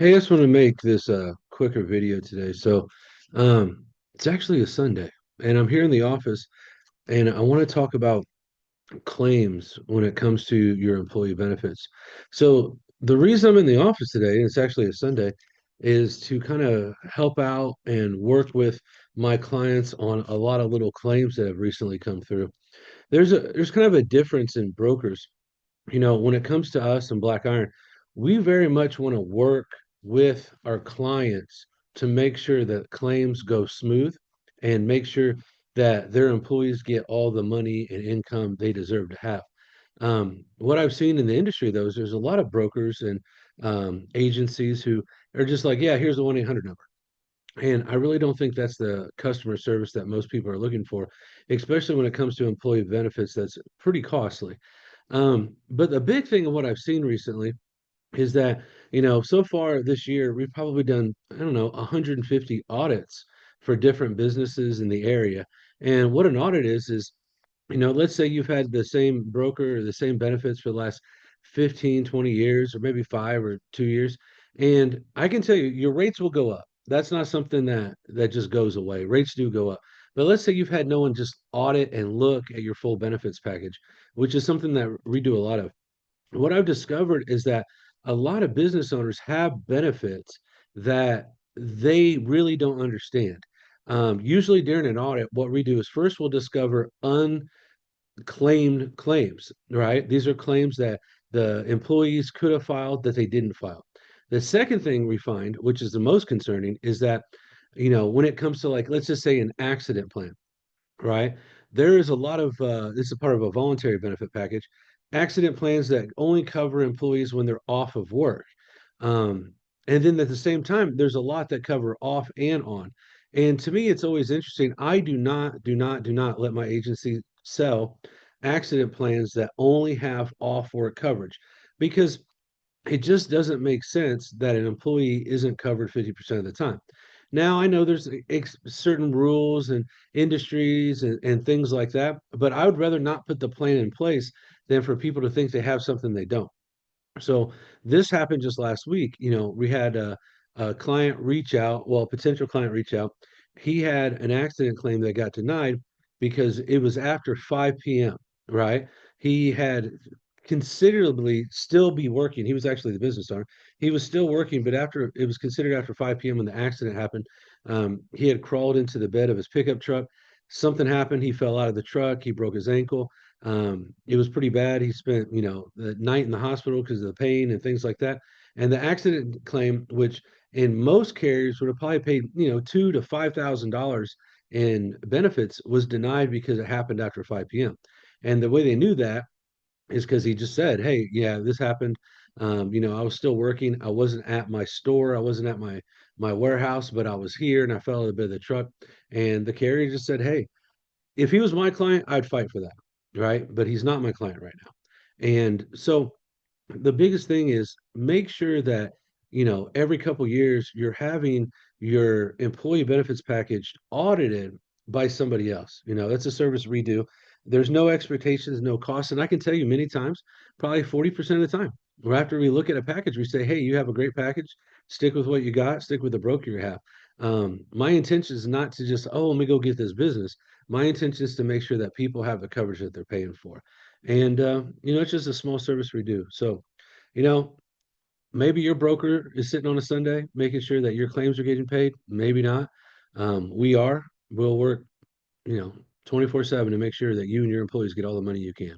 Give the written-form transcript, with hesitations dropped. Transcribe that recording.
Hey, I just want to make this quicker video today. It's actually a Sunday, and I'm here in the office, and I want to talk about claims when it comes to your employee benefits. So, the reason I'm in the office today, and it's actually a Sunday, is to kind of help out and work with my clients on a lot of little claims that have recently come through. There's kind of a difference in brokers. When it comes to us and Black Iron, we very much want to work with our clients to make sure that claims go smooth and make sure that their employees get all the money and income they deserve to have. What I've seen in the industry, though, is there's a lot of brokers and agencies who are just like, yeah, here's the 1-800 number. And I really don't think that's the customer service that most people are looking for, especially when it comes to employee benefits. That's pretty costly. But the big thing of what I've seen recently is that, so far this year, we've probably done, I don't know, 150 audits for different businesses in the area. And what an audit is, let's say you've had the same broker or the same benefits for the last 15, 20 years, or maybe 5 or 2 years. And I can tell you, your rates will go up. That's not something that just goes away. Rates do go up. But let's say you've had no one just audit and look at your full benefits package, which is something that we do a lot of. What I've discovered is that a lot of business owners have benefits that they really don't understand. Usually during an audit, what we do is first we'll discover unclaimed claims, right? These are claims that the employees could have filed that they didn't file. The second thing we find, which is the most concerning, is that, when it comes to, like, let's just say an accident plan, right? There is a lot of this is part of a voluntary benefit package, accident plans that only cover employees when they're off of work. And then at the same time, there's a lot that cover off and on. And to me, it's always interesting. I do not let my agency sell accident plans that only have off work coverage because it just doesn't make sense that an employee isn't covered 50% of the time. Now, I know there's certain rules and industries and things like that, but I would rather not put the plan in place than for people to think they have something they don't. So this happened just last week. We had a client reach out, well, a potential client reach out. He had an accident claim that got denied because it was after 5 p.m., right? He had considerably still be working. He was actually the business owner. He was still working, but after it was considered after 5 p.m. when the accident happened, he had crawled into the bed of his pickup truck. Something happened. He fell out of the truck. He broke his ankle. It was pretty bad. He spent, the night in the hospital because of the pain and things like that. And the accident claim, which in most carriers would have probably paid, $2,000 to $5,000 in benefits, was denied because it happened after 5 p.m. And the way they knew that is because he just said, "Hey, yeah, this happened. I was still working. I wasn't at my store. I wasn't at my warehouse, but I was here and I fell out of the bed of the truck." And the carrier just said, "Hey, if he was my client, I'd fight for that, right? But he's not my client right now." And so the biggest thing is make sure that, every couple years you're having your employee benefits package audited by somebody else. That's a service we do. There's no expectations, no costs. And I can tell you many times, probably 40% of the time, or after we look at a package, we say, hey, you have a great package. Stick with what you got, stick with the broker you have. My intention is not to just, oh, let me go get this business. My intention is to make sure that people have the coverage that they're paying for. And, it's just a small service we do. So, you know, maybe your broker is sitting on a Sunday making sure that your claims are getting paid. Maybe not. We are. We'll work, you know, 24/7 to make sure that you and your employees get all the money you can.